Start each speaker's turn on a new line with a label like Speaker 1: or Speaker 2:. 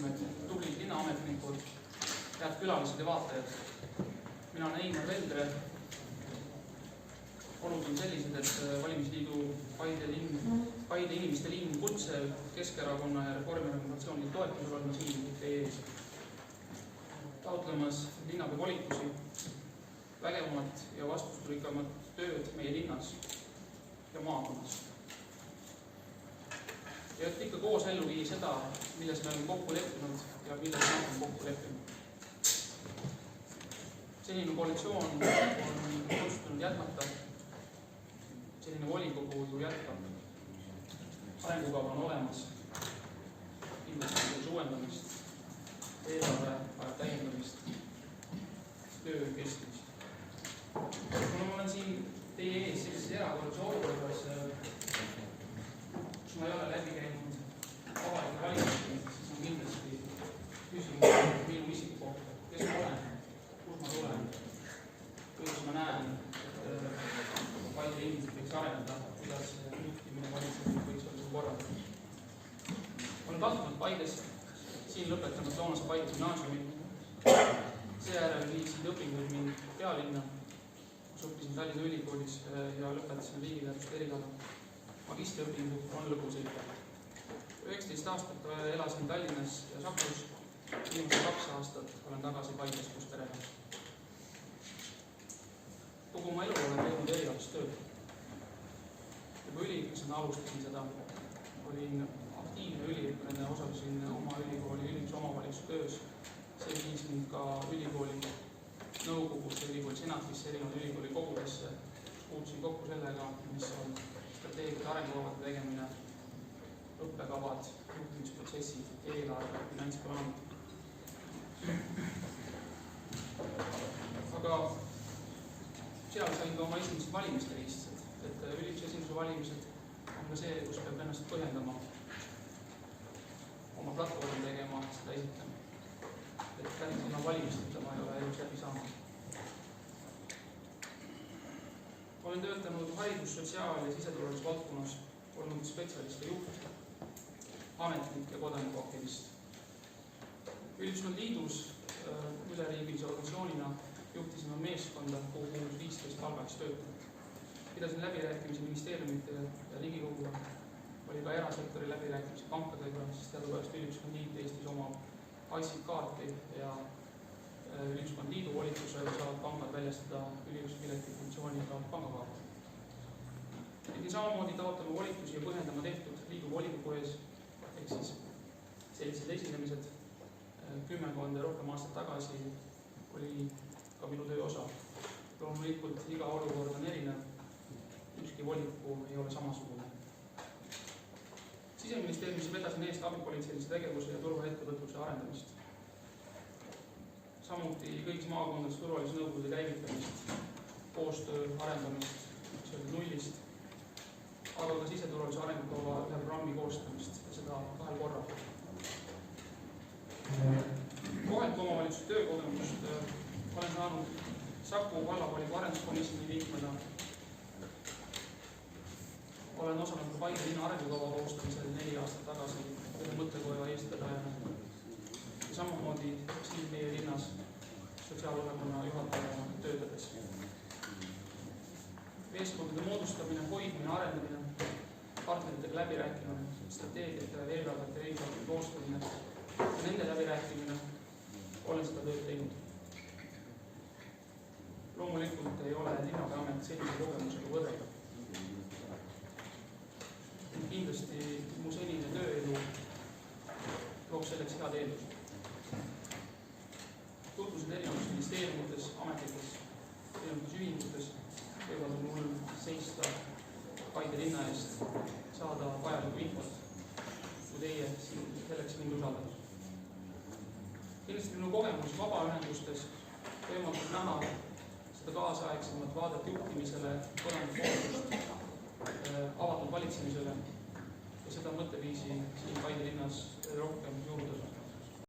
Speaker 1: mitmed tublid linnaametnikud, head külalised ja vaatajad. Mina olen Einar Veldre. Olud on sellised, et valimisliidu Paide inimeste liin kutse Keskerakonna ja Reformierakonna fraktsiooni toetusel olema siin teie ees. Taotlemas linnapea volitusi, vägevamat ja vastutusrikkamat tööd meie linnas ja maakonnas. Ja et ikka koos ellu viia seda, milles me oleme kokku leppinud ja milles me oleme kokku leppinud. Selline koalitsioon on otsustunud jätkata, selline volikogu ju jätkab. Arengukava on olemas, kindlasti uuendamist, eelarve vajab täiendamist, töö kestmist. Kuna ma olen siin teie ees sellises erakorralises olukorras, kus ma ei ole läbi käinud avalike valimisi, siis on kindlasti küsimus minu isiku kohta, kes ma olen, kus ma tulen, kuidas ma näen, et Paide inimesed võiks areneda, kuidas juhtimine valitsemine võiks olla korraldatud. Olen kasvanud Paides, siin lõpetanud Loonase Paide gümnaasiumi, seejärel viisid õpinguid mind pealinna, kus õppisin Tallinna Ülikoolis ja lõpetasin riigiteaduste eriala. Magistriõpingud on lõpusid. 19 aastat elasin Tallinnas ja Sakus, viimased 2 aastat olen tagasi Paides, kus perekonnas. Kogu oma elu olen teinud erialast tööd. Juba üliõpilasena alustasin seda, olin aktiivne üliõpilane, osalesin oma ülikooli üldise omavalitsuse töös. See viis mind ka ülikooli nõukogusse, ülikooli senatisse, erinevad ülikooli kogudesse, puutusin kokku sellega, mis on strateegiate arengukavade tegemine, õppekavad, juhtimisprotsessid, eelarve, finantsplaanid. Aga seal sain ka oma esimesed valimiste lihtsalt, et üldise esimese valimised on ka see, kus peab ennast põhjendama, oma platvormi tegema, seda esitama. Et päris ilma valimisteta ma ei ole elus läbi saanud. Olen töötanud haridus-, sotsiaal- ja siseturvalisuse valdkonnas, olnud spetsialiste juht, ametnik ja kodanikuaktivist. Üldüskond liidus üleriigilise organisatsioonina juhtisime meeskonda, kuhu kuulus 15 palgalist töötajat. Pidasin läbirääkimisi ministeeriumite ja Riigikoguga, oli ka erasektori läbirääkimisi pankadega, sest teadupärast Üldüskond liit Eestis omab IC-kaarti ja Üldüskond liidu volitusel saavad pangad väljastada üliõpilaspileti funktsiooniga pangakaarti. Pidin samamoodi taotlema volitusi ja põhjendama tehtud liidu volikogu ees, ehk siis sellised esinemised 10 ja rohkem aastat tagasi oli ka minu töö osa. Loomulikult iga olukord on erinev, ükski volikogu ei ole samasugune. Siseministeeriumis vedasin eest abipolitseilise tegevuse ja turvaettevõtluse arendamist. Samuti kõigis maakondades turvalise nõukogude käivitamist, koostöö arendamist, see oli nullist, aga ka siseturvalise arengukava ühe programmi koostamist ja seda 2 korral. Kohaliku omavalitsuse töökogemust olen saanud Saku vallavolikogu arenduskomisjoni liikmena. Olen osalenud Paide linna arengukava koostamisel 4 aastat tagasi ühe mõttekoja eestvedajana. Ja samamoodi siin meie linnas sotsiaalosakonna juhatajana töötades. Meeskondade moodustamine, hoidmine, arendamine, partneritega läbirääkimine, strateegiate, eelarvete ja riigiakti koostamine ja nende läbirääkimine olen seda tööd teinud. Loomulikult ei ole linnapeaamet sellise kogemusega võrrelda. Kindlasti mu senine tööelu loob selleks head eeldused. Tutvused erinevates ministeeriumites, ametites, erinevates ühingutes võivad mul seista Paide linna eest, saada vajalikku infot, kui teie selleks mind usaldate. Kindlasti minu kogemus vabaühendustes võimaldab näha seda kaasaegsemat vaadet juhtimisele, kodanikukohustust, avatud valitsemisele ja seda mõtteviisi siin Paide linnas rohkem juurde.